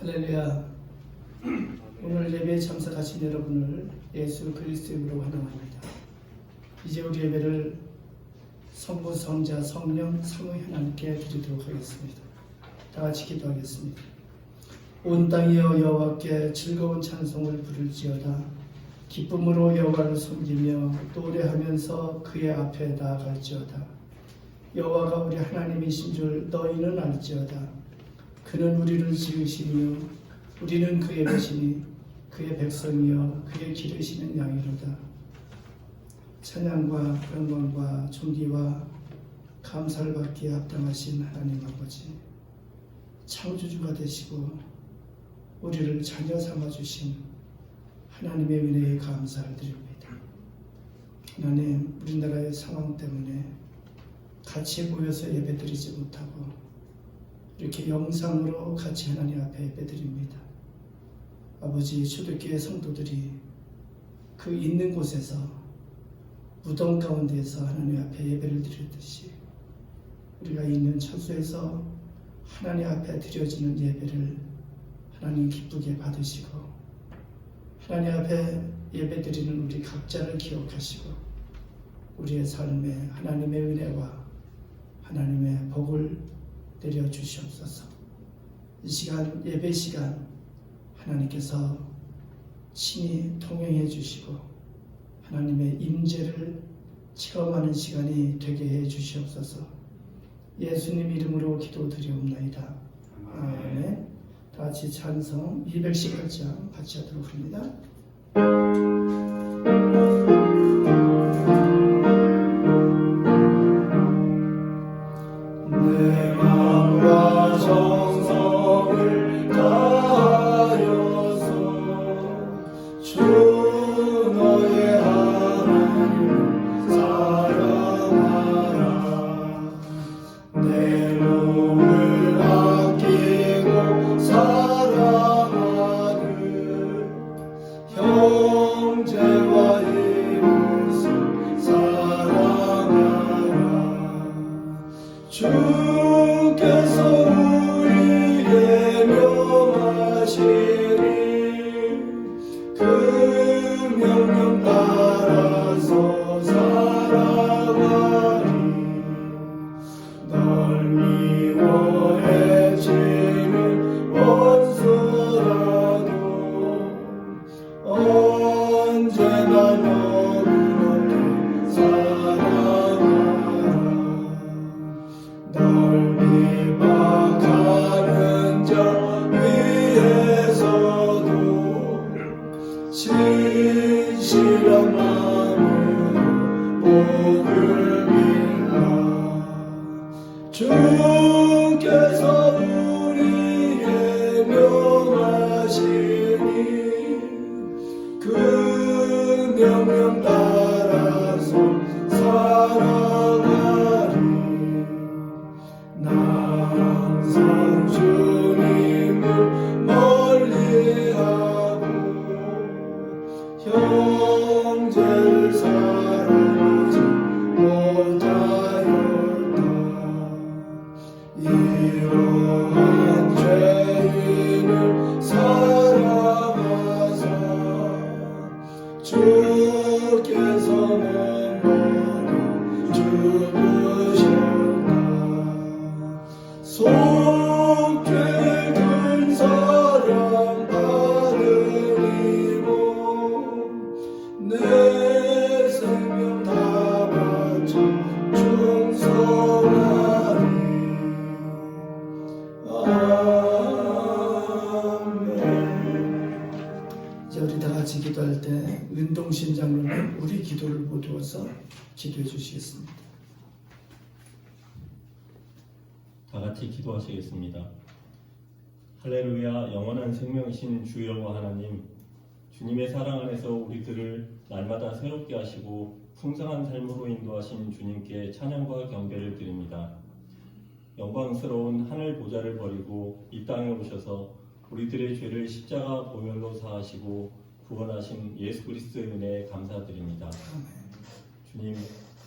할렐루야. 오늘 예배에 참석하신 여러분을 예수 그리스도의 이름으로 환영합니다. 이제 우리 예배를 성부, 성자, 성령, 성의 하나님께 드리도록 하겠습니다. 다 같이 기도하겠습니다. 온 땅이여 여호와께 즐거운 찬송을 부를지어다. 기쁨으로 여호와를 섬기며 노래하면서 그의 앞에 나아갈지어다. 여호와가 우리 하나님이신 줄 너희는 알지어다. 그는 우리를 지으시며 우리는 그의 배신이 그의 백성이여 그의 기르시는 양이로다. 찬양과 영광과 존귀와 감사를 받기에 합당하신 하나님 아버지, 창조주가 되시고 우리를 자녀 삼아주신 하나님의 은혜에 감사를 드립니다. 하나님, 우리나라의 상황 때문에 같이 모여서 예배드리지 못하고 이렇게 영상으로 같이 하나님 앞에 예배드립니다. 아버지, 초대교회 성도들이 그 있는 곳에서 무덤 가운데에서 하나님 앞에 예배를 드렸듯이 우리가 있는 처소에서 하나님 앞에 드려지는 예배를 하나님 기쁘게 받으시고 하나님 앞에 예배드리는 우리 각자를 기억하시고 우리의 삶에 하나님의 은혜와 하나님의 복을 내려주시옵소서. 이 시간, 예배 시간 하나님께서 친히 통행해 주시고 하나님의 임재를 체험하는 시간이 되게 해 주시옵소서. 예수님 이름으로 기도드리옵나이다. 아멘. 다 같이 찬송 218장 같이 하도록 합니다. 내 마음과 정성을 다하여서 주 너의 하나님을 사랑하라. 내 몸을 아끼고 사랑하는 형제와 이웃을 사랑하라. 주께서 우리에게 명하시니 그 명령 따라서 살아가리. 널 미워해지는 원수라도 언제나 너를 어떻게 사랑하라. 널 비박하는 자 위에서도 진실한 마음으로 복을 빌라. 주께서 우리에게 명하시니 그 명령 따라서 살아가리. 나 항상 주님을 멀리하고 형제를 사랑하지 못하였다. 이러한 죄인을 사랑하사 주께서 몸으로 죽으셨다. 속죄 큰 사랑 받으니 내 생명 다 바쳐 충성하리. 아멘. 이제 우리 다 같이 기도할 때 은동신 장로님 우리 기도를 모두어서 기도해 주시겠습니다. 다 같이 기도하시겠습니다. 할렐루야. 영원한 생명이신 주 여호와 하나님, 주님의 사랑 안에서 우리들을 날마다 새롭게 하시고 풍성한 삶으로 인도하신 주님께 찬양과 경배를 드립니다. 영광스러운 하늘 보좌를 버리고 이 땅에 오셔서 우리들의 죄를 십자가 보혈로 사하시고 구원하신 예수 그리스도의 은혜에 감사드립니다. 주님,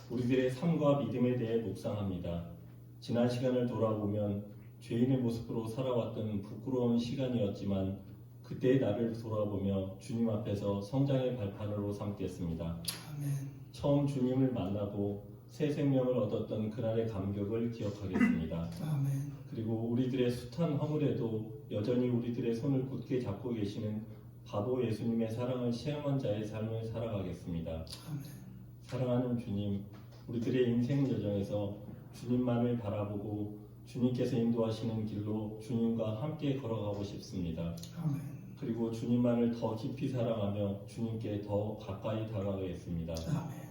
우리들의 삶과 믿음에 대해 묵상합니다. 지난 시간을 돌아보면 죄인의 모습으로 살아왔던 부끄러운 시간이었지만 그때의 나를 돌아보며 주님 앞에서 성장의 발판으로 삼겠습니다. 아멘. 처음 주님을 만나고 새 생명을 얻었던 그날의 감격을 기억하겠습니다. 아멘. 그리고 우리들의 숱한 허물에도 여전히 우리들의 손을 굳게 잡고 계시는 바보 예수님의 사랑을 시험한 자의 삶을 살아가겠습니다. 아멘. 사랑하는 주님, 우리들의 인생 여정에서 주님만을 바라보고 주님께서 인도하시는 길로 주님과 함께 걸어가고 싶습니다. 아멘. 그리고 주님만을 더 깊이 사랑하며 주님께 더 가까이 다가가겠습니다. 아멘.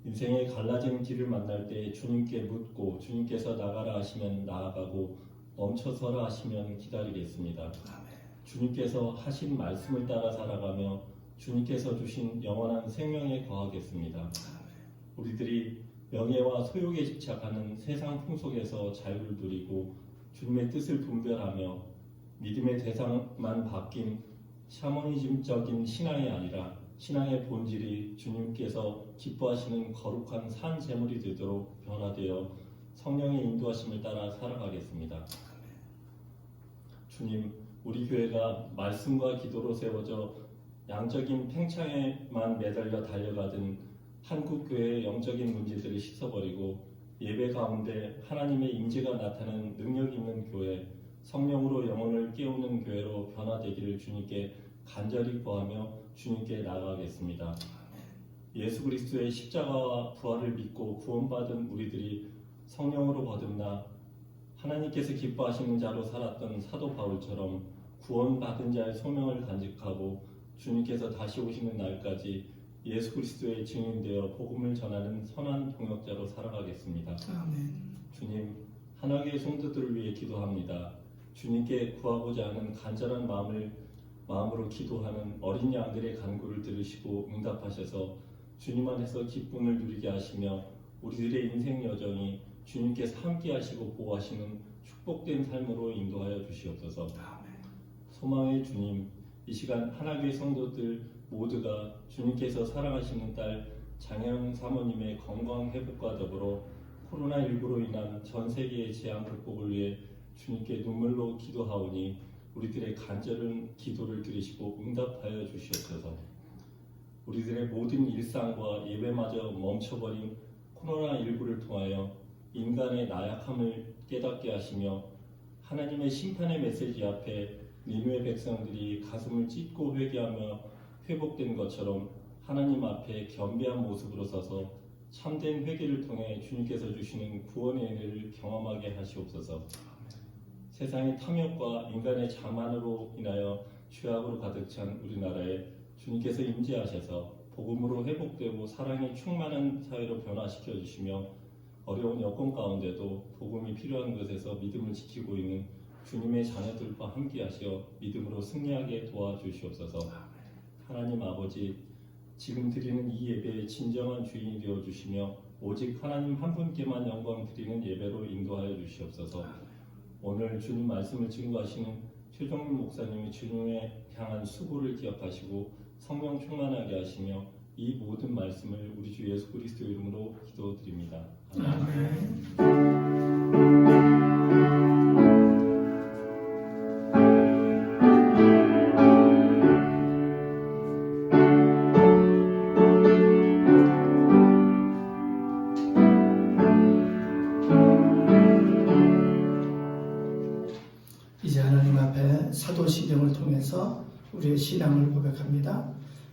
인생의 갈라진 길을 만날 때 주님께 묻고 주님께서 나가라 하시면 나아가고 멈춰서라 하시면 기다리겠습니다. 아멘. 주님께서 하신 말씀을 따라 살아가며 주님께서 주신 영원한 생명에 거하겠습니다. 아멘. 우리들이 명예와 소욕에 집착하는 세상 풍속에서 자유를 누리고 주님의 뜻을 분별하며 믿음의 대상만 바뀐 샤머니즘적인 신앙이 아니라 신앙의 본질이 주님께서 기뻐하시는 거룩한 산 제물이 되도록 변화되어 성령의 인도하심을 따라 살아가겠습니다. 주님, 우리 교회가 말씀과 기도로 세워져 양적인 팽창에만 매달려 달려가던 한국교회의 영적인 문제들을 씻어버리고 예배 가운데 하나님의 임재가 나타나는 능력 있는 교회, 성령으로 영혼을 깨우는 교회로 변화되기를 주님께 간절히 구하며 주님께 나아가겠습니다. 예수 그리스도의 십자가와 부활을 믿고 구원받은 우리들이 성령으로 거듭나 하나님께서 기뻐하시는 자로 살았던 사도 바울처럼 구원받은 자의 소명을 간직하고 주님께서 다시 오시는 날까지 예수 그리스도의 증인되어 복음을 전하는 선한 동역자로 살아가겠습니다. 아멘. 주님, 하나교회 성도들을 위해 기도합니다. 주님께 구하고자 하는 간절한 마음으로 기도하는 어린 양들의 간구를 들으시고 응답하셔서 주님 안에서 기쁨을 누리게 하시며 우리들의 인생 여정이 주님께서 함께 하시고 보호하시는 축복된 삶으로 인도하여 주시옵소서. 아멘. 소망의 주님, 이 시간 하나교회 성도들 모두가 주님께서 사랑하시는 딸 장영 사모님의 건강 회복과 더불어 코로나19로 인한 전 세계의 재앙 극복을 위해 주님께 눈물로 기도하오니 우리들의 간절한 기도를 들으시고 응답하여 주시옵소서. 우리들의 모든 일상과 예배마저 멈춰버린 코로나19를 통하여 인간의 나약함을 깨닫게 하시며 하나님의 심판의 메시지 앞에 니느웨 백성들이 가슴을 찢고 회개하며 회복된 것처럼 하나님 앞에 겸비한 모습으로 서서 참된 회개를 통해 주님께서 주시는 구원의 은혜를 경험하게 하시옵소서. 세상의 탐욕과 인간의 자만으로 인하여 죄악으로 가득 찬 우리나라에 주님께서 임재하셔서 복음으로 회복되고 사랑이 충만한 사회로 변화시켜 주시며 어려운 여건 가운데도 복음이 필요한 것에서 믿음을 지키고 있는 주님의 자녀들과 함께 하시어 믿음으로 승리하게 도와주시옵소서. 하나님 아버지, 지금 드리는 이 예배의 진정한 주인이 되어주시며 오직 하나님 한 분께만 영광 드리는 예배로 인도하여 주시옵소서. 오늘 주님 말씀을 증거하시는 최종민 목사님이 주님에 향한 수고를 기억하시고 성령 충만하게 하시며 이 모든 말씀을 우리 주 예수 그리스도 이름으로 기도드립니다. 아멘. 이제 하나님 앞에 사도신경을 통해서 우리의 신앙을 고백합니다.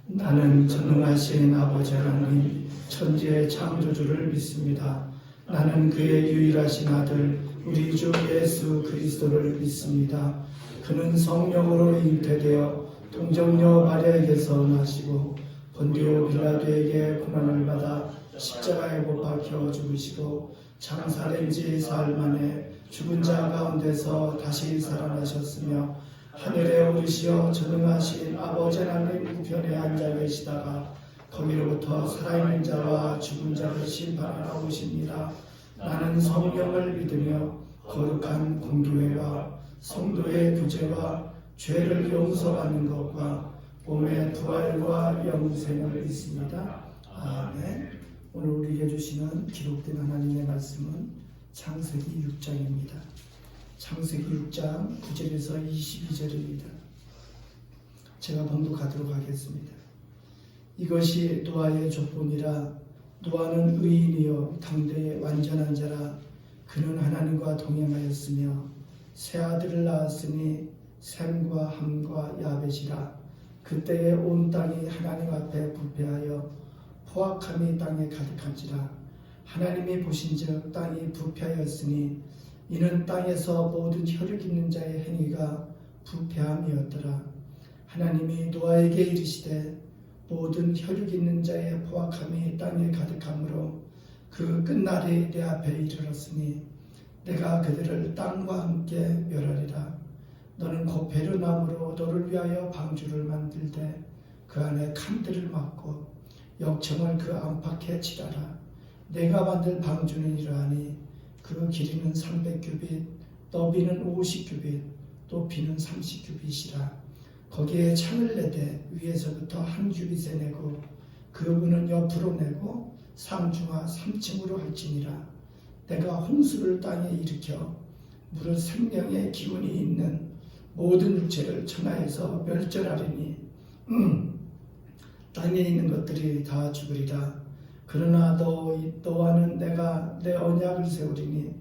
나는 전능하신 아버지 하나님 천지의 창조주를 믿습니다. 나는 그의 유일하신 아들 우리 주 예수 그리스도를 믿습니다. 그는 성령으로 잉태되어 동정녀 마리아에게서 나시고 본디오 빌라도에게 고난을 받아 십자가에 못 박혀 죽으시고 장사된 지 사흘 만에 죽은 자 가운데서 다시 살아나셨으며 하늘에 오르시어 전능하신 아버지 하나님 우편에 앉아 계시다가 거기로부터 살아있는 자와 죽은 자를 심판하러 오십니다. 나는 성령을 믿으며 거룩한 공교회와 성도의 교제와 죄를 용서받는 것과 몸의 부활과 영생을 믿습니다. 아멘. 오늘 우리에게 주시는 기록된 하나님의 말씀은 창세기 6장입니다. 창세기 6장 9절에서 22절입니다. 제가 봉독하도록 하겠습니다. 이것이 노아의 족본이라. 노아는 의인이요 당대의 완전한 자라. 그는 하나님과 동행하였으며 세 아들을 낳았으니 셈과 함과 야벳이라. 그때에 온 땅이 하나님 앞에 부패하여 포악함이 땅에 가득한지라. 하나님이 보신즉 땅이 부패하였으니 이는 땅에서 모든 혈육 있는 자의 행위가 부패함이었더라. 하나님이 노아에게 이르시되 모든 혈육 있는 자의 포악함이 땅에 가득하므로 그 끝날이 내 앞에 이르렀으니 내가 그들을 땅과 함께 멸하리라. 너는 고페르 나무로 너를 위하여 방주를 만들되 그 안에 칸들을 막고 역청을 그 안팎에 칠하라. 내가 만들 방주는 이러하니 그 길이는 300규빗, 너비는 50규빗, 높이는 30규빗이라. 거기에 창을 내되 위에서부터 한 규빗에 내고 그 문은 옆으로 내고 상중하 3층으로 할지니라. 내가 홍수를 땅에 일으켜 무릇 생명의 기운이 있는 모든 육체를 천하에서 멸절하리니 땅에 있는 것들이 다 죽으리라. 그러나 너와는 내가 내 언약을 세우리니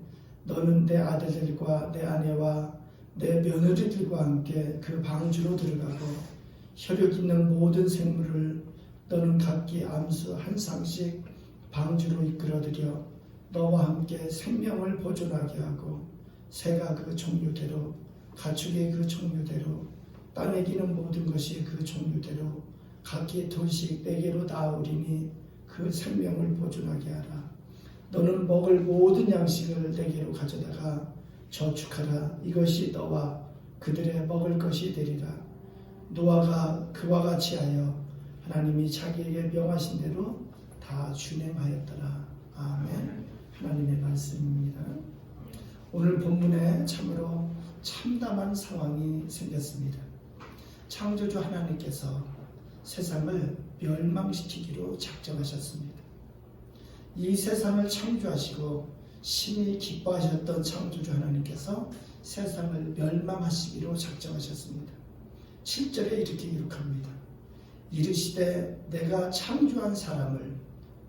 너는 내 아들들과 내 아내와 내 며느리들과 함께 그 방주로 들어가고 혈육 있는 모든 생물을 너는 각기 암수 한 쌍씩 방주로 이끌어들여 너와 함께 생명을 보존하게 하고 새가 그 종류대로 가축이 그 종류대로 땅에 기는 모든 것이 그 종류대로 각기 둘씩 내게로 나오리니 그 생명을 보존하게 하라. 너는 먹을 모든 양식을 내게로 가져다가 저축하라. 이것이 너와 그들의 먹을 것이 되리라. 노아가 그와 같이 하여 하나님이 자기에게 명하신 대로 다 준행하였더라. 아멘. 하나님의 말씀입니다. 오늘 본문에 참으로 참담한 상황이 생겼습니다. 창조주 하나님께서 세상을 멸망시키기로 작정하셨습니다. 이 세상을 창조하시고 심히 기뻐하셨던 창조주 하나님께서 세상을 멸망하시기로 작정하셨습니다. 7절에 이렇게 기록합니다. 이르시되 내가 창조한 사람을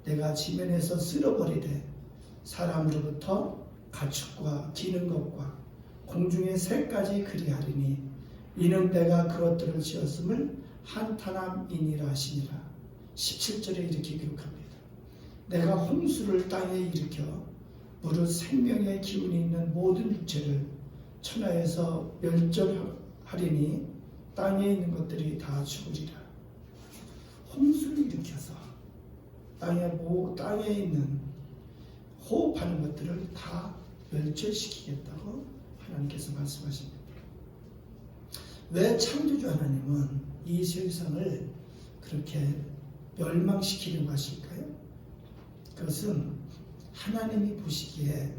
내가 지면에서 쓸어버리되 사람으로부터 가축과 기는 것과 공중의 새까지 그리하리니 이는 내가 그것들을 지었음을 한탄함이니라 하시니라. 17절에 이렇게 기록합니다. 내가 홍수를 땅에 일으켜 무릇 생명의 기운이 있는 모든 육체를 천하에서 멸절하리니 땅에 있는 것들이 다 죽으리라. 홍수를 일으켜서 땅에 있는 호흡하는 것들을 다 멸절시키겠다고 하나님께서 말씀하십니다. 왜 창조주 하나님은 이 세상을 그렇게 멸망시키려고 하실까요? 그것은 하나님이 보시기에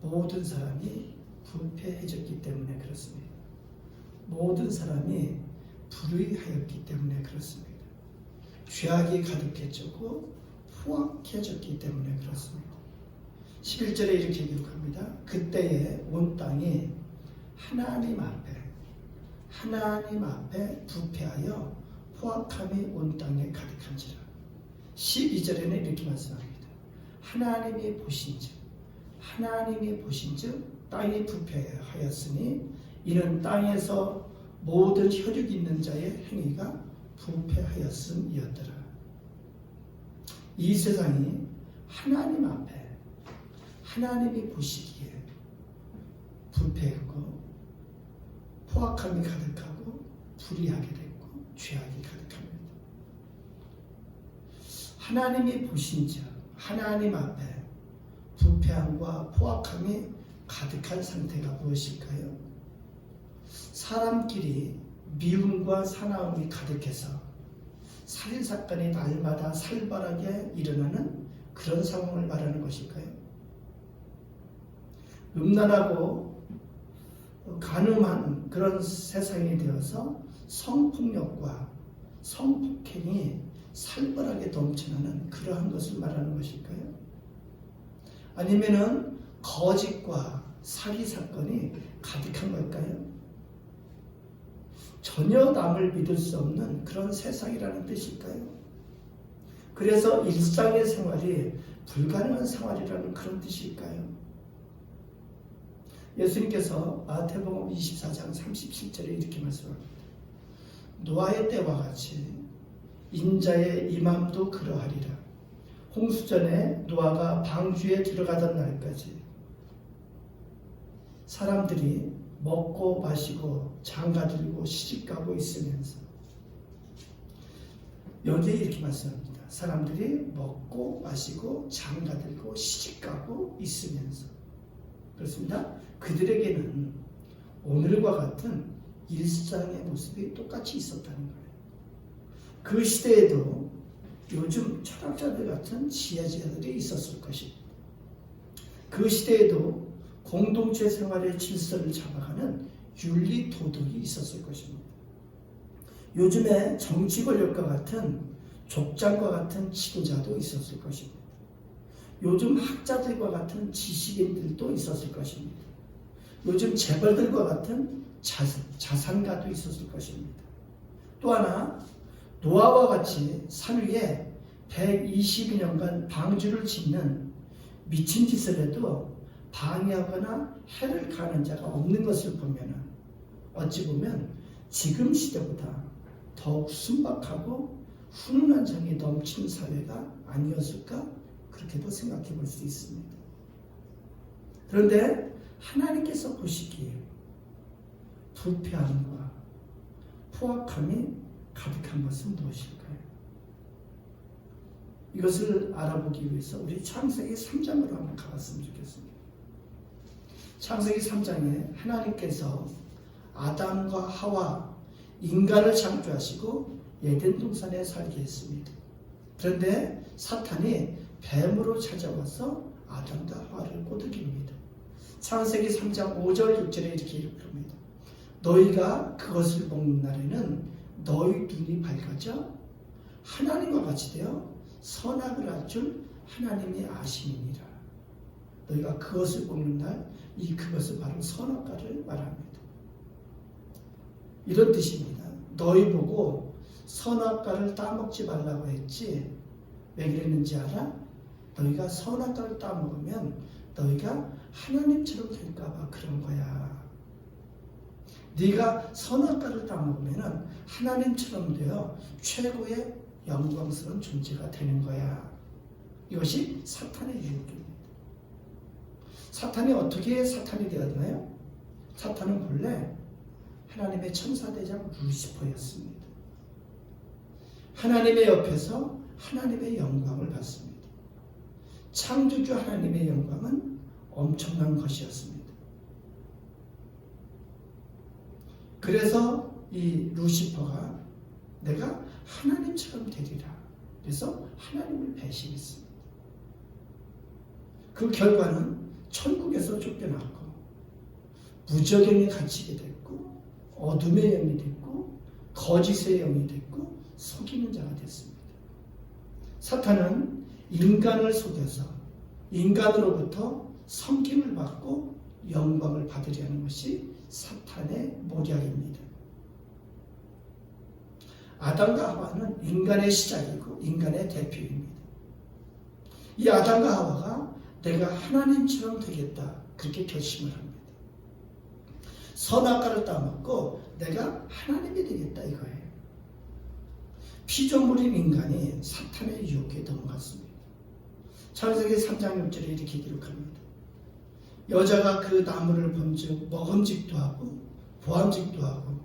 모든 사람이 부패해졌기 때문에 그렇습니다. 모든 사람이 불의하였기 때문에 그렇습니다. 죄악이 가득해졌고 포악해졌기 때문에 그렇습니다. 11절에 이렇게 기록합니다. 그때에 온 땅이 하나님 앞에 부패하여 포악함이 온 땅에 가득한지라. 12절에는 이렇게 말씀합니다. 하나님이 보신즉 땅이 부패하였으니 이는 땅에서 모든 혈육 있는 자의 행위가 부패하였음이었더라. 이 세상이 하나님 앞에 하나님이 보시기에 부패했고 포악함이 가득하고 불의하게 됐고 죄악이 가득합니다. 하나님이 보신즉 하나님 앞에 부패함과 포악함이 가득한 상태가 무엇일까요? 사람끼리 미움과 사나움이 가득해서 살인사건이 날마다 살벌하게 일어나는 그런 상황을 말하는 것일까요? 음란하고 간음한 그런 세상이 되어서 성폭력과 성폭행이 살벌하게 넘쳐나는 그러한 것을 말하는 것일까요? 아니면은 거짓과 사기 사건이 가득한 걸까요? 전혀 남을 믿을 수 없는 그런 세상이라는 뜻일까요? 그래서 일상의 생활이 불가능한 생활이라는 그런 뜻일까요? 예수님께서 마태복음 24장 37절에 이렇게 말씀합니다. 노아의 때와 같이 인자의 임함도 그러하리라. 홍수전에 노아가 방주에 들어가던 날까지 사람들이 먹고 마시고 장가들고 시집가고 있으면서, 여기에 이렇게 말씀합니다. 사람들이 먹고 마시고 장가들고 시집가고 있으면서, 그렇습니다. 그들에게는 오늘과 같은 일상의 모습이 똑같이 있었다는 거예요. 그 시대에도 요즘 철학자들 같은 지혜자들이 있었을 것입니다. 그 시대에도 공동체 생활의 질서를 잡아가는 윤리 도덕이 있었을 것입니다. 요즘에 정치 권력과 같은 족장과 같은 지도자도 있었을 것입니다. 요즘 학자들과 같은 지식인들도 있었을 것입니다. 요즘 재벌들과 같은 자산가도 있었을 것입니다. 또 하나, 노아와 같이 산 위에 122년간 방주를 짓는 미친 짓을 해도 방해하거나 해를 가하는 자가 없는 것을 보면, 어찌 보면 지금 시대보다 더욱 순박하고 훈훈한 정이 넘치는 사회가 아니었을까, 그렇게도 생각해 볼 수 있습니다. 그런데 하나님께서 보시기에 부패함과 포악함이 가득한 것은 무엇일까요? 이것을 알아보기 위해서 우리 창세기 3장으로 한번 가봤으면 좋겠습니다. 창세기 3장에 하나님께서 아담과 하와, 인간을 창조하시고 에덴 동산에 살게 했습니다. 그런데 사탄이 뱀으로 찾아와서 아담과 하와를 꼬드깁니다. 창세기 3장 5절 6절에 이렇게 부릅니다. 너희가 그것을 먹는 날에는 너희 눈이 밝아져 하나님과 같이 되어 선악을 알 줄 하나님이 아심이니라. 너희가 그것을 먹는 날, 이 그것은 바로 선악과를 말합니다. 이런 뜻입니다. 너희 보고 선악과를 따먹지 말라고 했지, 왜 그랬는지 알아? 너희가 선악과를 따먹으면 너희가 하나님처럼 될까봐 그런 거야. 네가 선악과를 따먹으면 하나님처럼 되어 최고의 영광스러운 존재가 되는 거야. 이것이 사탄의 유혹입니다. 사탄이 어떻게 사탄이 되었나요? 사탄은 본래 하나님의 천사대장 루시퍼였습니다. 하나님의 옆에서 하나님의 영광을 받습니다. 창조주 하나님의 영광은 엄청난 것이었습니다. 그래서 이 루시퍼가 내가 하나님처럼 되리라, 그래서 하나님을 배신했습니다. 그 결과는 천국에서 쫓겨났고 무적행에 갇히게 됐고 어둠의 영이 됐고 거짓의 영이 됐고 속이는 자가 됐습니다. 사탄은 인간을 속여서 인간으로부터 섬김을 받고 영광을 받으려 하는 것이 사탄의 모략입니다. 아담과 하와는 인간의 시작이고 인간의 대표입니다. 이 아담과 하와가 내가 하나님처럼 되겠다, 그렇게 결심을 합니다. 선악과를 따먹고 내가 하나님이 되겠다, 이거예요. 피조물인 인간이 사탄의 유혹에 넘어갔습니다. 창세기 3장 6절에 이렇게 기록합니다. 여자가 그 나무를 본즉 먹음직도 하고 보암직도 하고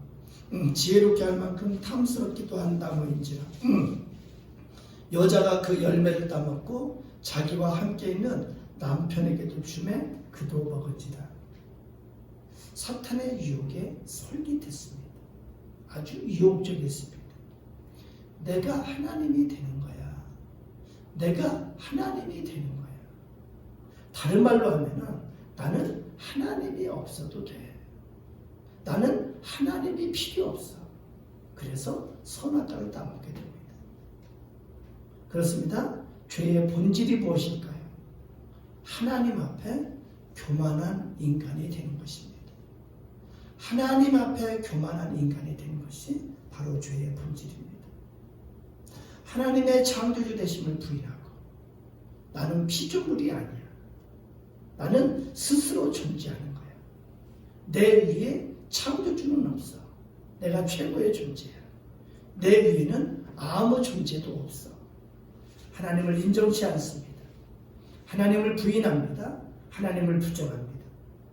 지혜롭게 할 만큼 탐스럽기도 한 나무인지라. 여자가 그 열매를 따먹고 자기와 함께 있는 남편에게도 주매 그도 먹은지라. 사탄의 유혹에 솔깃했습니다. 아주 유혹적이었습니다. 내가 하나님이 되는 거야. 내가 하나님이 되는 거야. 다른 말로 하면은 나는 하나님이 없어도 돼. 나는 하나님이 필요 없어. 그래서 선악과를 따먹게 됩니다. 그렇습니다. 죄의 본질이 무엇일까요? 하나님 앞에 교만한 인간이 되는 것입니다. 하나님 앞에 교만한 인간이 되는 것이 바로 죄의 본질입니다. 하나님의 창조주 되심을 부인하고 나는 피조물이 아니야. 나는 스스로 존재하는 거야. 내 위에 창조주는 없어. 내가 최고의 존재야. 내 위에는 아무 존재도 없어. 하나님을 인정치 않습니다. 하나님을 부인합니다. 하나님을 부정합니다.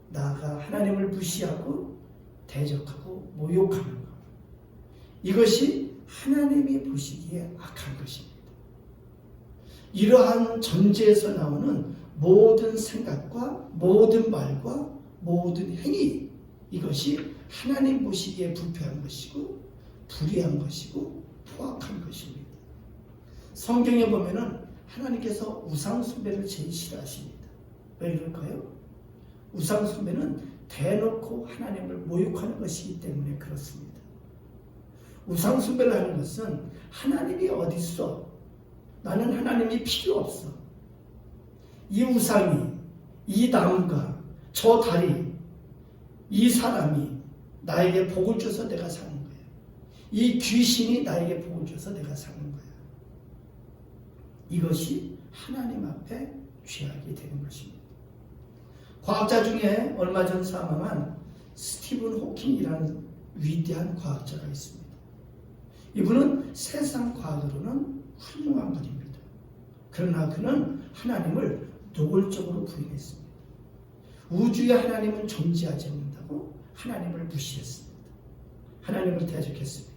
나아가 하나님을 무시하고 대적하고 모욕하는 것. 이것이 하나님이 보시기에 악한 것입니다. 이러한 전제에서 나오는 모든 생각과 모든 말과 모든 행위, 이것이 하나님 보시기에 부패한 것이고 불의한 것이고 포악한 것입니다. 성경에 보면은 하나님께서 우상숭배를 제일 싫어하십니다. 왜 그럴까요? 우상숭배는 대놓고 하나님을 모욕하는 것이기 때문에 그렇습니다. 우상숭배를 하는 것은 하나님이 어디 있어? 나는 하나님이 필요 없어. 이 우상이, 이 나무가, 저 달이, 이 사람이 나에게 복을 줘서 내가 사는 거야. 이 귀신이 나에게 복을 줘서 내가 사는 거야. 이것이 하나님 앞에 죄악이 되는 것입니다. 과학자 중에 얼마 전 사망한 스티븐 호킹이라는 위대한 과학자가 있습니다. 이분은 세상 과학으로는 훌륭한 분입니다. 그러나 그는 하나님을 노골적으로 부인했습니다. 우주에 하나님은 존재하지 않는다고 하나님을 무시했습니다. 하나님을 대적했습니다.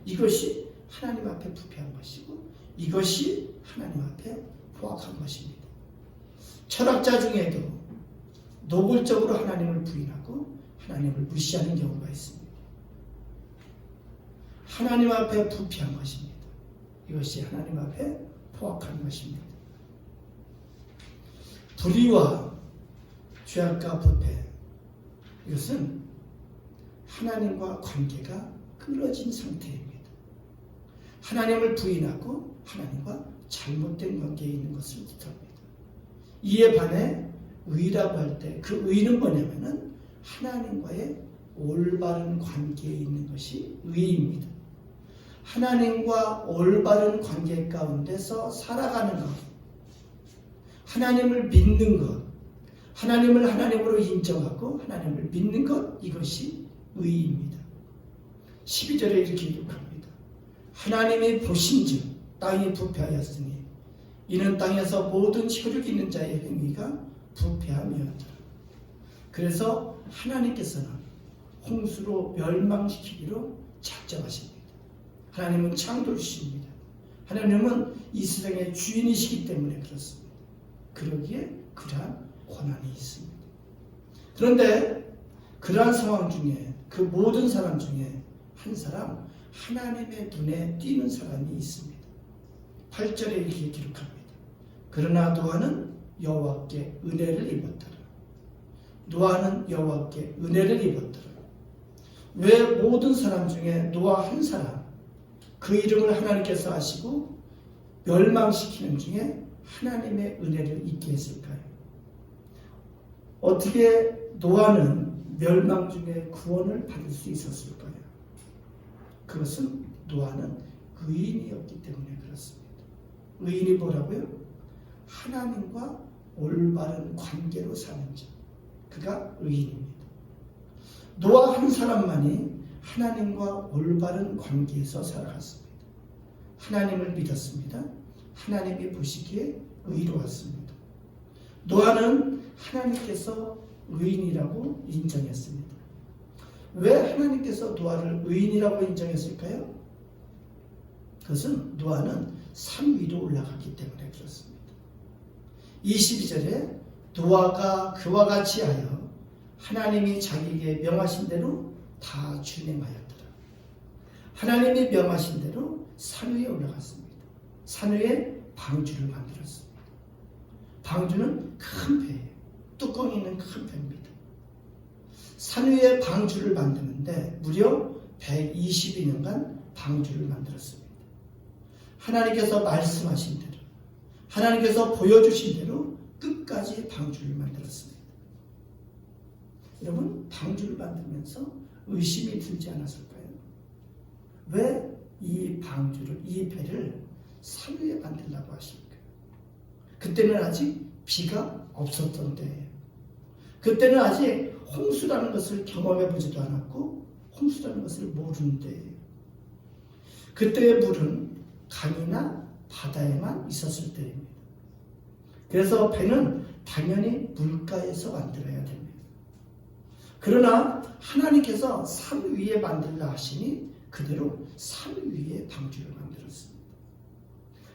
이것이 하나님 앞에 부패한 것이고 이것이 하나님 앞에 포악한 것입니다. 철학자 중에도 노골적으로 하나님을 부인하고 하나님을 무시하는 경우가 있습니다. 하나님 앞에 부패한 것입니다. 이것이 하나님 앞에 포악한 것입니다. 불의와 죄악과 부패, 이것은 하나님과 관계가 끊어진 상태입니다. 하나님을 부인하고 하나님과 잘못된 관계에 있는 것을 뜻합니다. 이에 반해 의라고 할 때 그 의는 뭐냐면은 하나님과의 올바른 관계에 있는 것이 의입니다. 하나님과 올바른 관계 가운데서 살아가는 것, 하나님을 믿는 것, 하나님을 하나님으로 인정하고 하나님을 믿는 것, 이것이 의입니다. 12절에 이렇게 기록합니다. 하나님이 보신즉 땅이 부패하였으니 이는 땅에서 모든 혈육 있는 자의 행위가 부패함이었더라. 그래서 하나님께서는 홍수로 멸망시키기로 작정하십니다. 하나님은 창조주십니다. 하나님은 이 세상의 주인이시기 때문에 그렇습니다. 그러기에 그러한 권한이 있습니다. 그런데 그러한 상황 중에 그 모든 사람 중에 한 사람, 하나님의 눈에 띄는 사람이 있습니다. 8절에 이렇게 기록합니다. 그러나 노아는 여호와께 은혜를 입었더라. 노아는 여호와께 은혜를 입었더라. 왜 모든 사람 중에 노아 한 사람, 그 이름을 하나님께서 아시고 멸망시키는 중에 하나님의 은혜를 입게 했을까요? 어떻게 노아는 멸망 중에 구원을 받을 수 있었을까요? 그것은 노아는 의인이었기 때문에 그렇습니다. 의인이 뭐라고요? 하나님과 올바른 관계로 사는 자, 그가 의인입니다. 노아 한 사람만이 하나님과 올바른 관계에서 살아갔습니다. 하나님을 믿었습니다. 하나님이 보시기에 의로웠습니다. 노아는 하나님께서 의인이라고 인정했습니다. 왜 하나님께서 노아를 의인이라고 인정했을까요? 그것은 노아는 산 위로 올라갔기 때문에 그렇습니다. 22절에 노아가 그와 같이 하여 하나님이 자기에게 명하신 대로 다 준행하였더라. 하나님이 명하신 대로 산 위에 올라갔습니다. 산 위에 방주를 만들었습니다. 방주는 큰 배예요. 뚜껑이 있는 큰 배입니다. 산 위에 방주를 만드는데 무려 122년간 방주를 만들었습니다. 하나님께서 말씀하신 대로, 하나님께서 보여주신 대로 끝까지 방주를 만들었습니다. 여러분, 방주를 만들면서 의심이 들지 않았을까요? 왜 이 방주를, 이 배를 산 위에 만들려고 하실까요? 그때는 아직 비가 없었던 때예요. 그때는 아직 홍수라는 것을 경험해 보지도 않았고 홍수라는 것을 모르는 때예요. 그때의 물은 강이나 바다에만 있었을 때입니다. 그래서 배는 당연히 물가에서 만들어야 됩니다. 그러나 하나님께서 산 위에 만들라 하시니 그대로 산 위에 방주를 만들었습니다.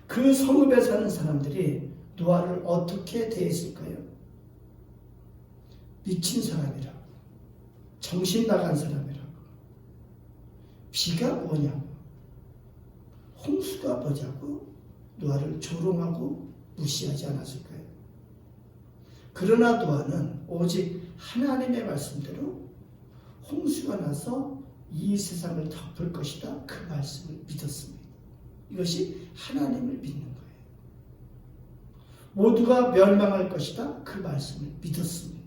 그 성읍에 사는 사람들이 노아를 어떻게 대했을까요? 미친 사람이라고, 정신 나간 사람이라고, 비가 뭐냐고, 홍수가 뭐냐고 노아를 조롱하고 무시하지 않았을까요? 그러나 노아는 오직 하나님의 말씀대로 홍수가 나서 이 세상을 덮을 것이다, 그 말씀을 믿었습니다. 이것이 하나님을 믿는 거예요. 모두가 멸망할 것이다, 그 말씀을 믿었습니다.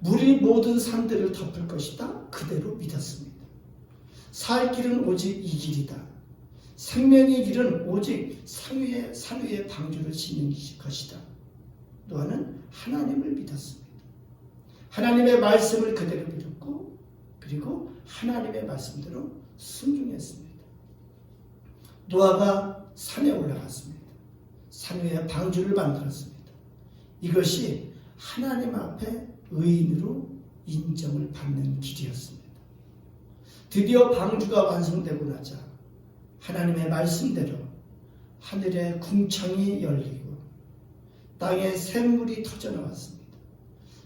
물이 모든 산들을 덮을 것이다, 그대로 믿었습니다. 살 길은 오직 이 길이다. 생명의 길은 오직 산 위에 방주를 짓는 것이다. 노아는 하나님을 믿었습니다. 하나님의 말씀을 그대로 믿었고 그리고 하나님의 말씀대로 순종했습니다. 노아가 산에 올라갔습니다. 산 위에 방주를 만들었습니다. 이것이 하나님 앞에 의인으로 인정을 받는 길이었습니다. 드디어 방주가 완성되고 나자 하나님의 말씀대로 하늘의 궁창이 열리고 땅에 샘물이 터져나왔습니다.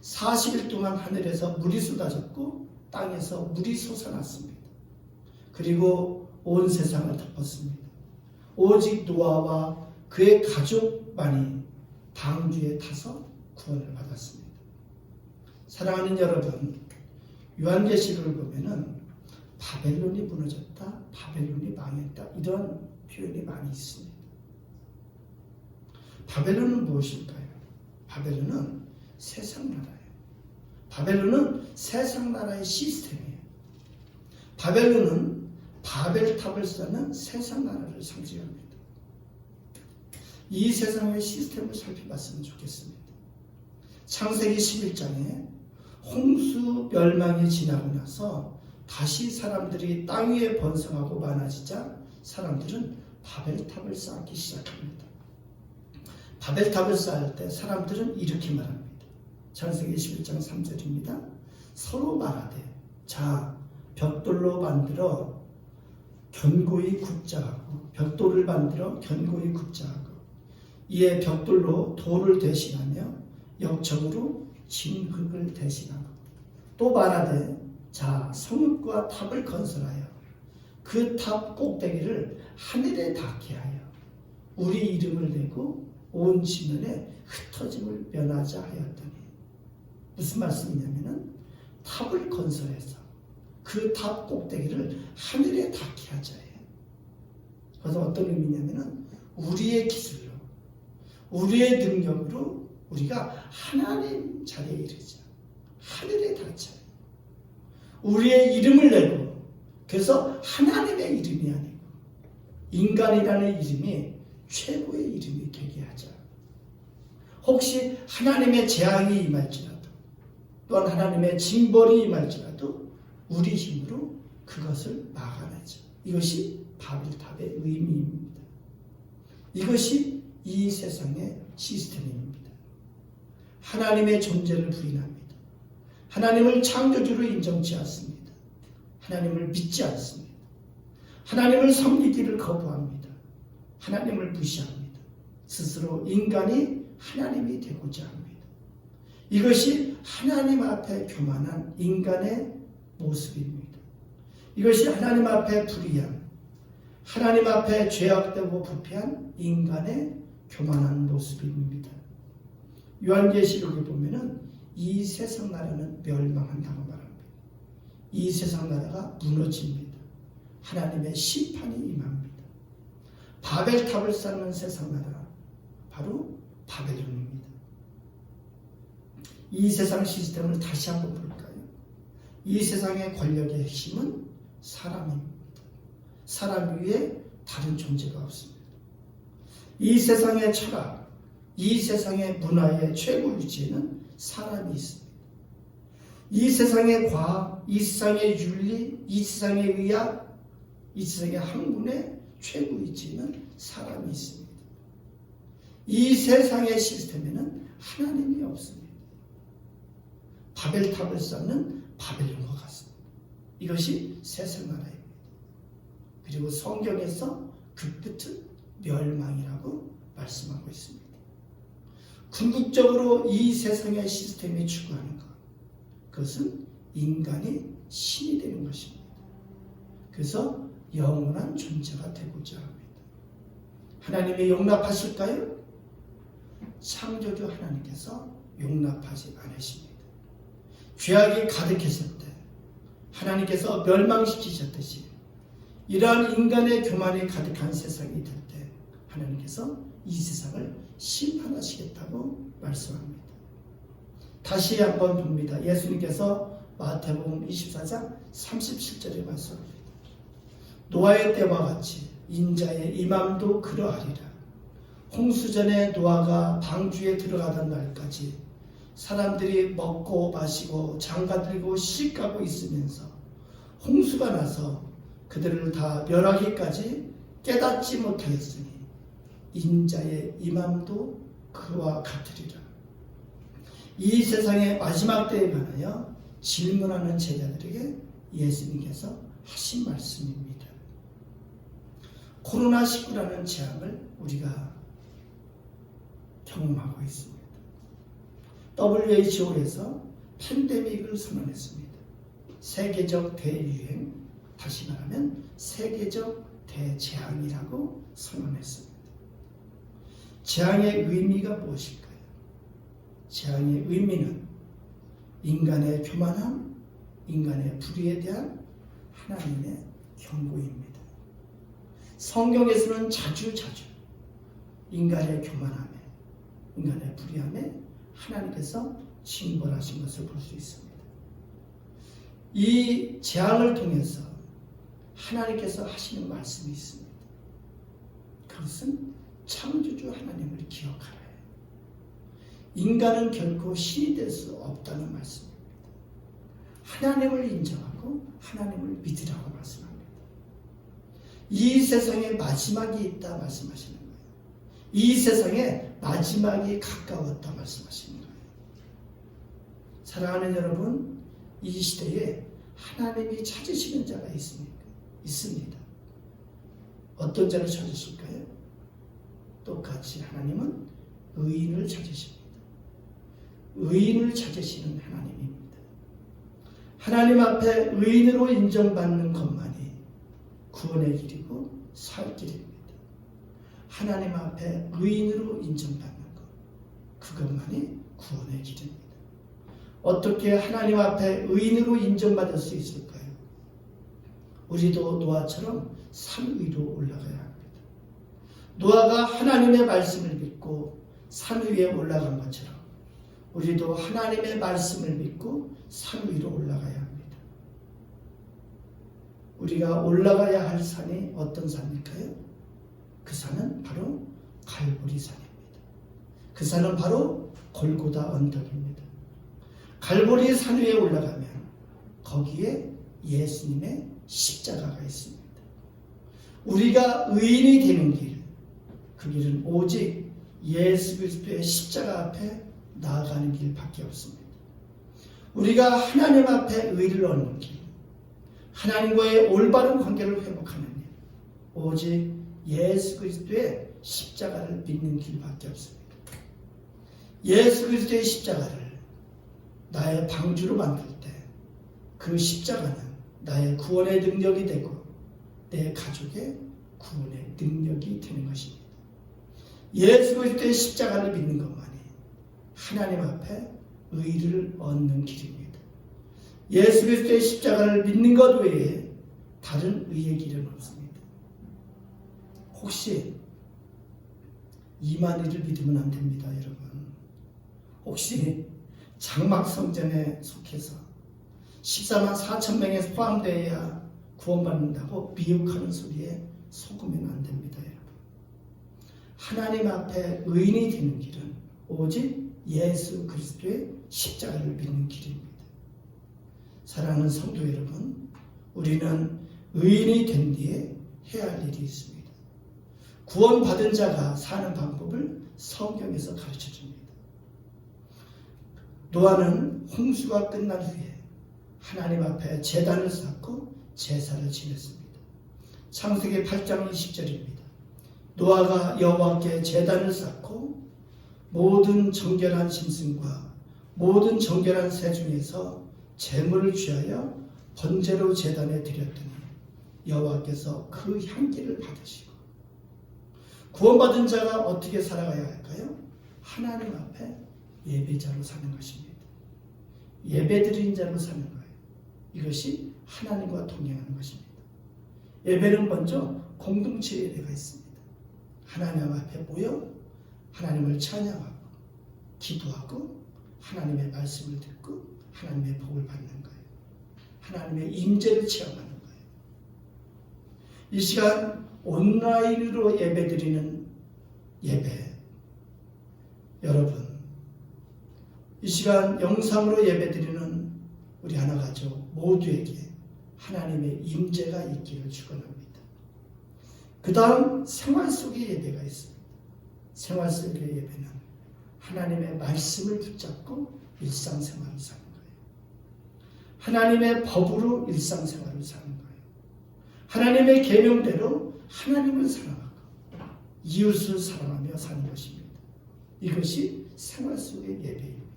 40일 동안 하늘에서 물이 쏟아졌고 땅에서 물이 솟아났습니다. 그리고 온 세상을 덮었습니다. 오직 노아와 그의 가족만이 방주에 타서 구원을 받았습니다. 사랑하는 여러분, 요한계시록을 보면은 바벨론이 무너졌다, 바벨론이 망했다, 이런 표현이 많이 있습니다. 바벨론은 무엇일까요? 바벨론은 세상 나라예요. 바벨론은 세상 나라의 시스템이에요. 바벨론은 바벨탑을 쌓는 세상 나라를 상징합니다. 이 세상의 시스템을 살펴봤으면 좋겠습니다. 창세기 11장에 홍수 멸망이 지나고 나서 다시 사람들이 땅 위에 번성하고 많아지자 사람들은 바벨탑을 쌓기 시작합니다. 바벨탑을 쌓을 때 사람들은 이렇게 말합니다. 창세기 11장 3절입니다. 서로 말하되 자 벽돌로 만들어 견고히 굽자 하고 벽돌을 만들어 견고히 굽자 하고 이에 벽돌로 돌을 대신하며 역청으로 진흙을 대신하고 또 말하되 자 성읍과 탑을 건설하여 그 탑 꼭대기를 하늘에 닿게 하여 우리 이름을 내고 온 지면에 흩어짐을 면하자 하였더니 무슨 말씀이냐면은 탑을 건설해서 그 탑 꼭대기를 하늘에 닿게 하자 해요. 그래서 어떤 의미냐면은 우리의 기술로 우리의 능력으로 우리가 하나님 자리에 이르자. 하늘에 닿자. 우리의 이름을 내고 그래서 하나님의 이름이 아니고 인간이라는 이름이 최고의 이름이 되게 하자. 혹시 하나님의 재앙이 임할지라도 또한 하나님의 징벌이 임할지라도 우리 힘으로 그것을 막아내자. 이것이 바벨탑의 의미입니다. 이것이 이 세상의 시스템입니다. 하나님의 존재를 부인합니다. 하나님을 창조주로 인정치 않습니다. 하나님을 믿지 않습니다. 하나님을 섬기기를 거부합니다. 하나님을 무시합니다. 스스로 인간이 하나님이 되고자 합니다. 이것이 하나님 앞에 교만한 인간의 모습입니다. 이것이 하나님 앞에 불의한, 하나님 앞에 죄악되고 부패한 인간의 교만한 모습입니다. 요한계시록에 보면은 이 세상 나라는 멸망한다고 말합니다. 이 세상 나라가 무너집니다. 하나님의 심판이 임합니다. 바벨탑을 쌓는 세상 나라 바로 바벨론입니다. 이 세상 시스템을 다시 한번 볼까요? 이 세상의 권력의 핵심은 사람입니다. 사람 위에 다른 존재가 없습니다. 이 세상의 철학, 이 세상의 문화의 최고 위치에는 사람이 있습니다. 이 세상의 과학, 이 세상의 윤리, 이 세상의 의학, 이 세상의 학문의 최고 위치에는 사람이 있습니다. 이 세상의 시스템에는 하나님이 없습니다. 바벨탑을 쌓는 바벨론과 같습니다. 이것이 세상 나라입니다. 그리고 성경에서 그 끝은 멸망이라고 말씀하고 있습니다. 궁극적으로 이 세상의 시스템이 추구하는 것, 그것은 인간이 신이 되는 것입니다. 그래서 영원한 존재가 되고자 합니다. 하나님이 용납하실까요? 창조주 하나님께서 용납하지 않으십니다. 죄악이 가득했을 때 하나님께서 멸망시키셨듯이 이러한 인간의 교만이 가득한 세상이 될 때 하나님께서 이 세상을 심판하시겠다고 말씀합니다. 다시 한번 봅니다. 예수님께서 마태복음 24장 37절에 말씀합니다. 노아의 때와 같이 인자의 임함도 그러하리라. 홍수전에 노아가 방주에 들어가던 날까지 사람들이 먹고 마시고 장가들고 시집가고 있으면서 홍수가 나서 그들을 다 멸하기까지 깨닫지 못하였으니 인자의 임함도 그와 같으리라. 이 세상의 마지막 때에 관하여 질문하는 제자들에게 예수님께서 하신 말씀입니다. 코로나19라는 재앙을 우리가 경험하고 있습니다. WHO에서 팬데믹을 선언했습니다. 세계적 대유행, 다시 말하면 세계적 대재앙이라고 선언했습니다. 재앙의 의미가 무엇일까요? 재앙의 의미는 인간의 교만함, 인간의 불의에 대한 하나님의 경고입니다. 성경에서는 자주 인간의 교만함에, 인간의 불의함에 하나님께서 징벌하신 것을 볼 수 있습니다. 이 재앙을 통해서 하나님께서 하시는 말씀이 있습니다. 그것은 창조주 하나님을 기억하라. 인간은 결코 신이 될 수 없다는 말씀입니다. 하나님을 인정하고 하나님을 믿으라고 말씀합니다. 이 세상에 마지막이 있다 말씀하시는 거예요. 이 세상에 마지막이 가까웠다 말씀하시는 거예요. 사랑하는 여러분, 이 시대에 하나님이 찾으시는 자가 있습니까? 있습니다. 어떤 자를 찾으실까요? 똑같이 하나님은 의인을 찾으십니다. 의인을 찾으시는 하나님입니다. 하나님 앞에 의인으로 인정받는 것만이 구원의 길이고 살 길입니다. 하나님 앞에 의인으로 인정받는 것, 그것만이 구원의 길입니다. 어떻게 하나님 앞에 의인으로 인정받을 수 있을까요? 우리도 노아처럼 산 위로 올라가야 합니다. 노아가 하나님의 말씀을 믿고 산 위에 올라간 것처럼 우리도 하나님의 말씀을 믿고 산 위로 올라가야 합니다. 우리가 올라가야 할 산이 어떤 산일까요? 그 산은 바로 갈보리 산입니다. 그 산은 바로 골고다 언덕입니다. 갈보리 산 위에 올라가면 거기에 예수님의 십자가가 있습니다. 우리가 의인이 되는 길, 그 길은 오직 예수 그리스도의 십자가 앞에 나아가는 길밖에 없습니다. 우리가 하나님 앞에 의를 얻는 길, 하나님과의 올바른 관계를 회복하는 길, 오직 예수 그리스도의 십자가를 믿는 길밖에 없습니다. 예수 그리스도의 십자가를 나의 방주로 만들 때 그 십자가는 나의 구원의 능력이 되고 내 가족의 구원의 능력이 되는 것입니다. 예수 그리스도의 십자가를 믿는 것만이 하나님 앞에 의를 얻는 길입니다. 예수 그리스도의 십자가를 믿는 것 외에 다른 의의 길은 없습니다. 혹시 이만희를 믿으면 안 됩니다, 여러분. 혹시 장막성전에 속해서 14만 4천 명에 포함되어야 구원받는다고 미혹하는 소리에 속으면 안 됩니다, 여러분. 하나님 앞에 의인이 되는 길은 오직 예수 그리스도의 십자가를 믿는 길입니다. 사랑하는 성도 여러분, 우리는 의인이 된 뒤에 해야 할 일이 있습니다. 구원받은 자가 사는 방법을 성경에서 가르쳐줍니다. 노아는 홍수가 끝난 후에 하나님 앞에 제단을 쌓고 제사를 지냈습니다. 창세기 8장 20절입니다. 노아가 여호와께 제단을 쌓고 모든 정결한 짐승과 모든 정결한 새 중에서 제물을 취하여 번제로 제단에 드렸더니 여호와께서 그 향기를 받으시고, 구원받은 자가 어떻게 살아가야 할까요? 하나님 앞에 예배자로 사는 것입니다. 예배드린 자로 사는 거예요. 이것이 하나님과 동행하는 것입니다. 예배는 먼저 공동체 예배가 있습니다. 하나님 앞에 모여 하나님을 찬양하고 기도하고 하나님의 말씀을 듣고 하나님의 복을 받는 거예요. 하나님의 임재를 체험하는 거예요. 이 시간 온라인으로 예배드리는 예배, 여러분, 이 시간 영상으로 예배드리는 우리 하나가족 모두에게 하나님의 임재가 있기를 축원합니다. 그 다음 생활 속의 예배가 있습니다. 생활 속의 예배는 하나님의 말씀을 붙잡고 일상생활을 사는 거예요. 하나님의 법으로 일상생활을 사는 거예요. 하나님의 계명대로 하나님을 사랑하고 이웃을 사랑하며 사는 것입니다. 이것이 생활 속의 예배입니다.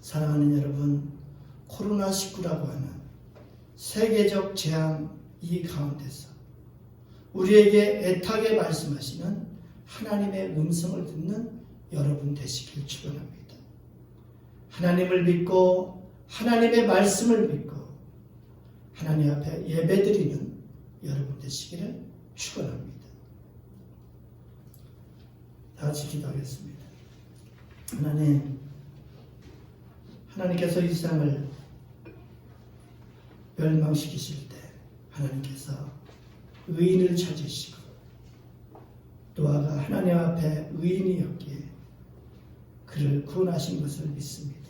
사랑하는 여러분, 코로나19라고 하는 세계적 재앙 이 가운데서 우리에게 애타게 말씀하시는 하나님의 음성을 듣는 여러분 되시길 축원합니다. 하나님을 믿고 하나님의 말씀을 믿고 하나님 앞에 예배드리는 여러분 되시기를 축원합니다. 다 같이 기도하겠습니다. 하나님께서 이 세상을 멸망시키실 때 하나님께서 의인을 찾으시고 노아가 하나님 앞에 의인이었기에 그를 구원하신 것을 믿습니다.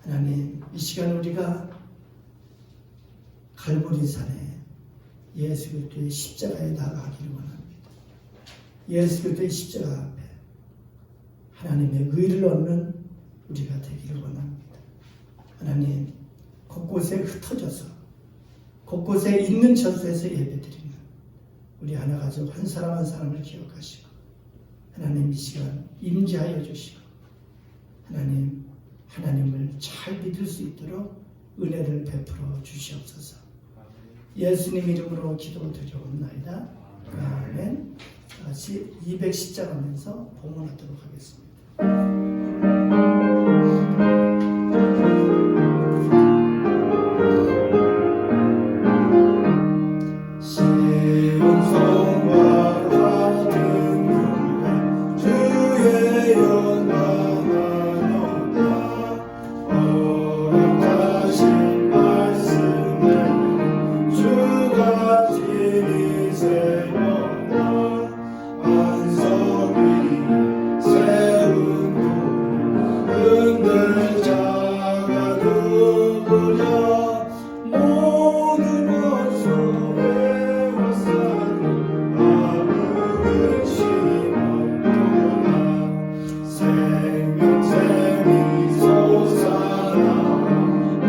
하나님, 이 시간 우리가 갈보리산에 예수 그리스도의 십자가에 나아가기를 원합니다. 예수 그리스도의 십자가 앞에 하나님의 의를 얻는 우리가 되기를 원합니다. 하나님, 곳곳에 흩어져서 곳곳에 있는 처소에서 예배드리는 우리 하나가족 한 사람 한 사람을 기억하시고 하나님 이 시간 임재하여 주시고 하나님을 잘 믿을 수 있도록 은혜를 베풀어 주시옵소서. 예수님 이름으로 기도드려옵나이다. 아멘. 다시 210장 하면서 봉헌하도록 하겠습니다.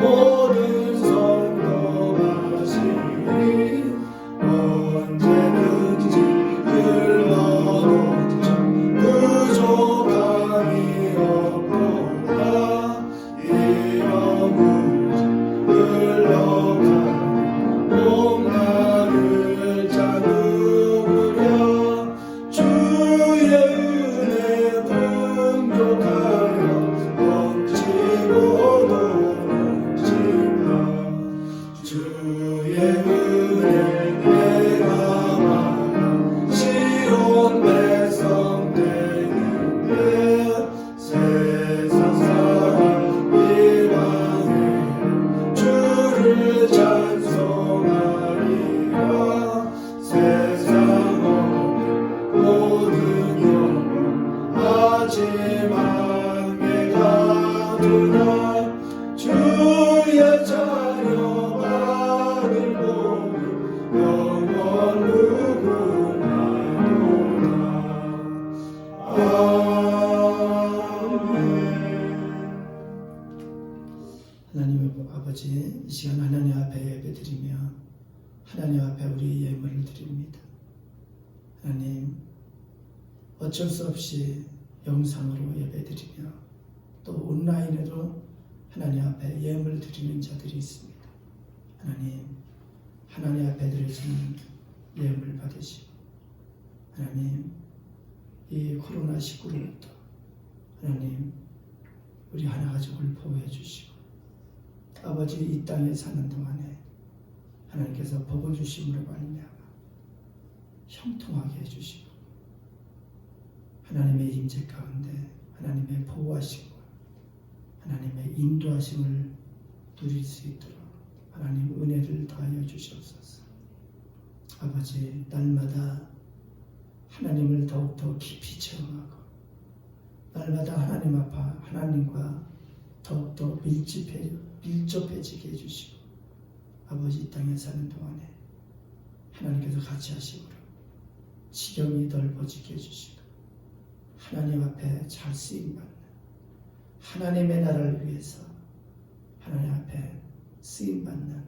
모든 성도 마시니 이 시간 하나님 앞에 예배드리며 하나님 앞에 우리 예물을 드립니다. 하나님, 어쩔 수 없이 영상으로 예배드리며 또 온라인으로 하나님 앞에 예물 드리는 자들이 있습니다. 하나님 앞에 드려지는 예물 받으시고, 하나님, 이 코로나19로부터 하나님, 우리 하나 가족을 보호해 주시고, 아버지 이 땅에 사는 동안에 하나님께서 복을 주심으로 말미암아 형통하게 해주시고, 하나님의 임재 가운데 하나님의 보호하심과 하나님의 인도하심을 누릴 수 있도록 하나님 은혜를 다하여 주시옵소서. 아버지, 날마다 하나님을 더욱더 깊이 체험하고 날마다 하나님과 더욱더 밀접해지게 해주시고, 아버지 이 땅에 사는 동안에 하나님께서 같이 하심으로 지경이 넓어지게 해주시고, 하나님 앞에 잘 쓰임받는 하나님의 나라를 위해서 하나님 앞에 쓰임받는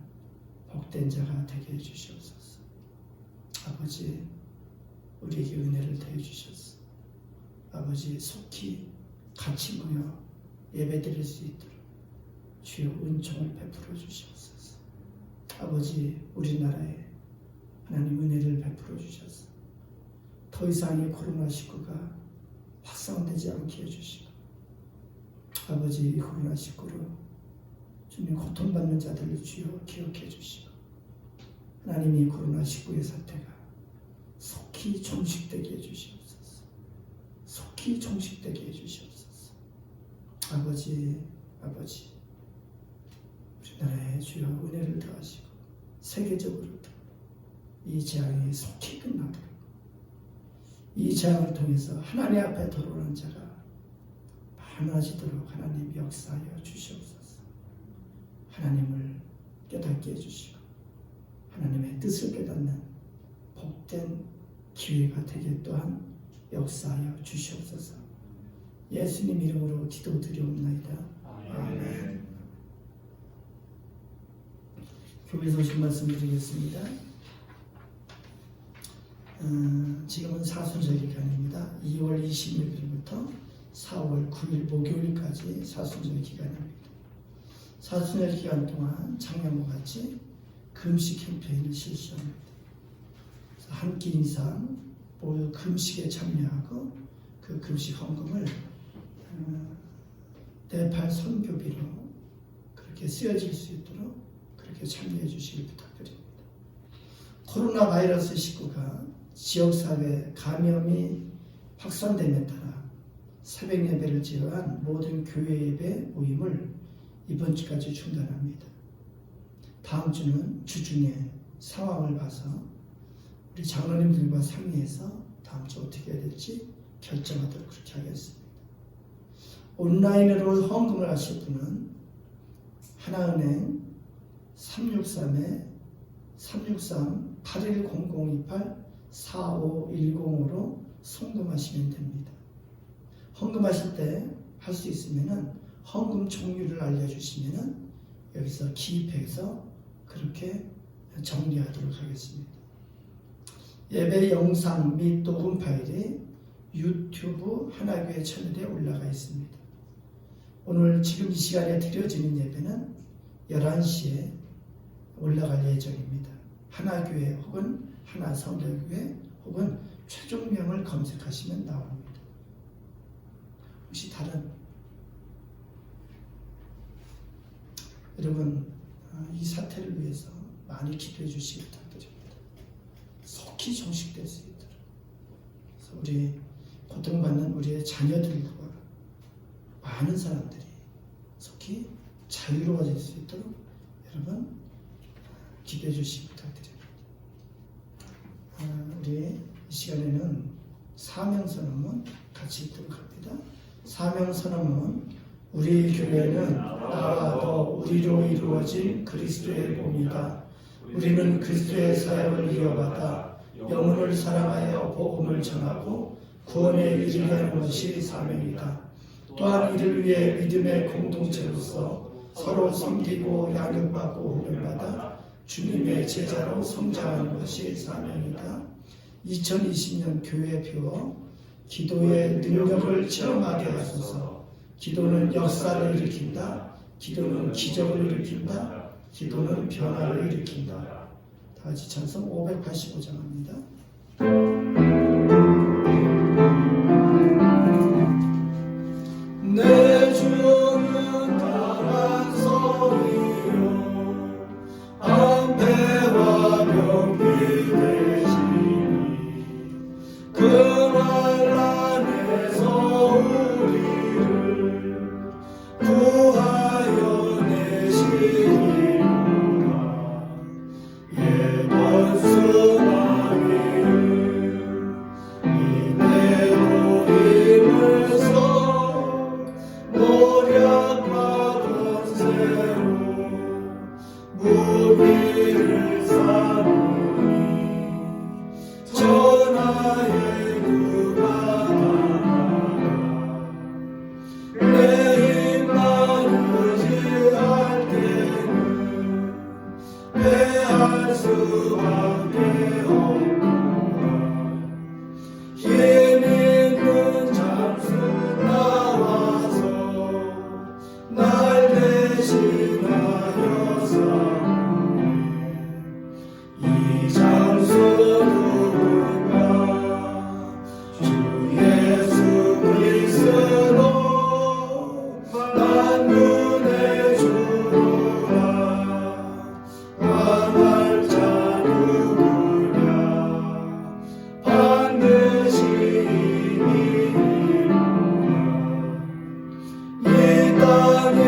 복된 자가 되게 해주시옵소서. 아버지, 우리에게 은혜를 더해 주셨소. 아버지, 속히 같이 모여 예배드릴 수 있도록 주여 은총을 베풀어 주시옵소서. 아버지, 우리나라에 하나님 은혜를 베풀어 주셔서 더 이상의 코로나19가 확산되지 않게 해주시고, 아버지, 이 코로나19로 주님 고통받는 자들을 주여 기억해 주시고, 하나님 이 코로나19의 사태가 속히 종식되게 해주시옵소서. 속히 종식되게 해주시옵소서. 아버지, 우리나라에 주여 은혜를 더하시고 세계적으로도 이 재앙이 속히 끝나도록, 이 재앙을 통해서 하나님 앞에 돌아오는 자가 많아지도록 하나님 역사하여 주시옵소서. 하나님을 깨닫게 해주시고 하나님의 뜻을 깨닫는 복된 기회가 되게 또한 역사하여 주시옵소서. 예수님 이름으로 기도드리옵나이다. 아멘. 교회 소식 말씀드리겠습니다. 지금은 사순절 기간입니다. 2월 26일부터 4월 9일 목요일까지 사순절 기간입니다. 사순절 기간 동안 작년과 같이 금식 캠페인을 실시합니다. 한 끼 이상 모두 금식에 참여하고 그 금식 헌금을 네팔 선교비로 그렇게 쓰여질 수 있도록 그렇게 참여해 주시길 부탁드립니다. 코로나 바이러스 19가 지역사회 감염이 확산됨에 따라 새벽 예배를 제외한 모든 교회 예배 모임을 이번 주까지 중단합니다. 다음 주는 주중에 상황을 봐서 우리 장로님들과 상의해서 다음 주 어떻게 해야 될지 결정하도록 그렇게 하겠습니다. 온라인으로 헌금을 하실 분은 하나은행 363-810028-4510으로 송금하시면 됩니다. 헌금하실 때 할 수 있으면 헌금 종류를 알려주시면 여기서 기입해서 그렇게 정리하도록 하겠습니다. 예배 영상 및 녹음 파일이 유튜브 하나교회 채널에 올라가 있습니다. 오늘 지금 이 시간에 드려지는 예배는 11시에 올라갈 예정입니다. 하나교회 혹은 하나성결교회 혹은 최종명을 검색하시면 나옵니다. 혹시 다른 여러분 이 사태를 위해서 많이 기도해 주시기 부탁드립니다. 속히 종식될 수 있도록. 그래서 우리 고통받는 우리의 자녀들과 많은 사람들이 속히 자유로워질 수 있도록 여러분 기도해 주시기 부탁드립니다. 우리 이 시간에는 사명선언문 같이 읽도록 합니다. 사명선언문. 우리 교회는 나와 더 우리로 이루어진 그리스도의 몸이다. 우리는 그리스도의 사역을 이어받아 영혼을 사랑하여 복음을 전하고 구원에 이르게 하는 것이 사명이다. 또한 이를 위해 믿음의 공동체로서 서로 섬기고 양육받고 훈련받아 주님의 제자로 성장하는 것이 사명이다. 2020년 교회표 기도의 능력을 체험하게 하소서. 기도는 역사를 일으킨다. 기도는 기적을 일으킨다. 기도는 변화를 일으킨다. 다 같이 찬송 585장 합니다. 내 주는 강한 성이요 안배와 병기 되시니 그 환난에서 우리를 구하여 내시리로다. 예번 수마리를 이대로 힘을 써 노력과 권세로 무기를 삼으니 전하의 그가 내 힘만 의지할 때는 패할 수밖에 없구나. 힘 있는 잠수 나와서 날 대신하여 싸우네. 이 잠수 누군가 주 예수 그리스도 만군의 주라. 망할 자 누구냐 반드시 이기리로다. 이 땅에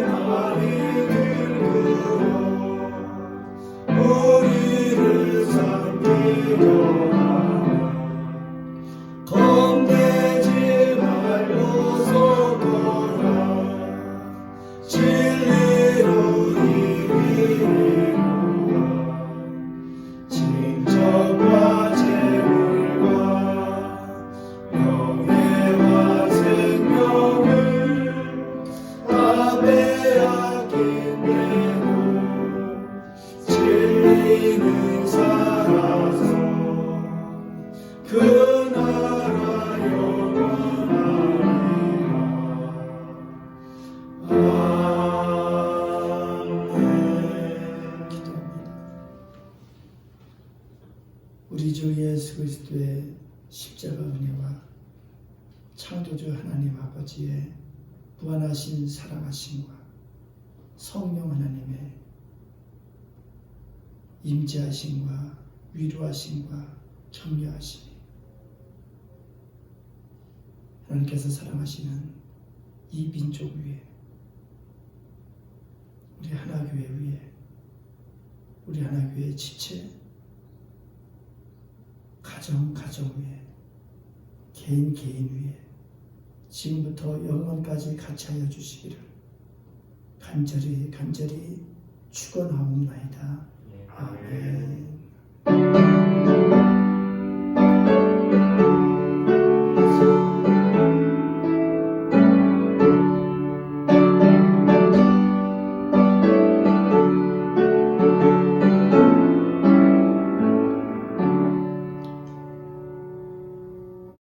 많이 들고 우리를 삼키려 하나 겁내지 말고 서거라. 진리로 이기리로다. 징적과 재물과 명예와 생명을 다 빼앗긴대도 진리는 살아서 그 나라 영원하리라. 아멘. 기도합니다. 우리 주 예수 그리스도의 십자가 은혜와 창조주 하나님 아버지의 무한하신 사랑하심과 성령 하나님의 임재하심과 위로하심과 격려하심이 하나님께서 사랑하시는 이 민족 위에 우리 하나교회 위에 우리 하나교회 지체 가정 위에 개인 위에 지금부터 영원까지 같이 하여 주시기를 간절히 축원하옵나이다. 아멘.